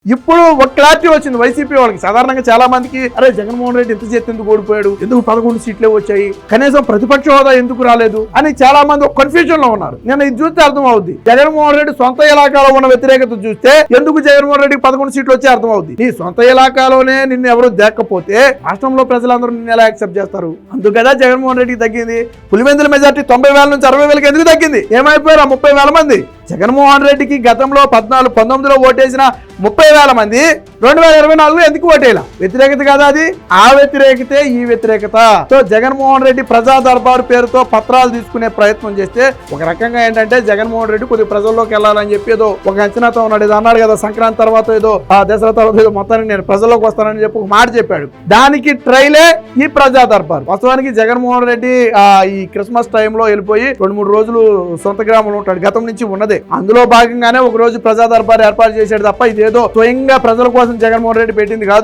ఇప్పుడు ఒక క్లారిటీ వచ్చింది వైసీపీ వాళ్ళకి. సాధారణంగా చాలా మందికి అరే జగన్మోహన్ రెడ్డి ఎంత చేతి ఎందుకు ఓడిపోయాడు, ఎందుకు 11 సీట్లే వచ్చాయి, కనీసం ప్రతిపక్ష హోదా ఎందుకు రాలేదు అని చాలా మంది ఒక కన్ఫ్యూజన్ లో ఉన్నారు. నేను ఇది చూస్తే అర్థం అవుద్ది. జగన్మోహన్ రెడ్డి సొంత ఇలాకాలో ఉన్న వ్యతిరేకత చూస్తే ఎందుకు జగన్మోహన్ రెడ్డికి 11 సీట్లు వచ్చే అర్థం అవుద్ది. నీ సొంత ఇలాకాలోనే నిన్ను ఎవరు దేకపోతే రాష్ట్రంలో ప్రజలందరూ నిన్ను ఎలా యాక్సెప్ట్ చేస్తారు? అందుకదా జగన్మోహన్ రెడ్డికి తగ్గింది. పులివెందుల మెజార్టీ 90,000 నుంచి 60,000కి ఎందుకు తగ్గింది? ఏమైపోయారు ఆ 30,000 మంది? జగన్మోహన్ రెడ్డికి గతంలో 19 ఓటేసిన 30,000 మంది 2024 ఎందుకు ఓటేలా? వ్యతిరేకత కదా అది. ఆ వ్యతిరేకతే ఈ వ్యతిరేకత. సో జగన్మోహన్ రెడ్డి ప్రజా దర్బారు పేరుతో పత్రాలు తీసుకునే ప్రయత్నం చేస్తే ఒక రకంగా ఏంటంటే జగన్మోహన్ రెడ్డి కొద్దిగా ప్రజల్లోకి వెళ్ళాలని చెప్పి ఏదో ఒక అంచనాతో ఉన్నాడు. ఇది అన్నాడు కదా, సంక్రాంతి తర్వాత ఏదో దసరా తర్వాత ఏదో మొత్తానికి నేను ప్రజల్లోకి వస్తానని చెప్పి ఒక మాట చెప్పాడు. దానికి ట్రైలే ఈ ప్రజా దర్బారు. వాస్తవానికి జగన్మోహన్ రెడ్డి ఈ క్రిస్మస్ టైంలో వెళ్ళిపోయి 2-3 రోజులు సొంత గ్రామంలో ఉంటాడు. గతం నుంచి ఉన్నదే. అందులో భాగంగానే ఒక రోజు ప్రజా దర్బారు ఏర్పాటు చేశాడు తప్ప ఇదేదో స్వయంగా ప్రజల కోసం జగన్మోహన్ రెడ్డి పెట్టింది కాదు.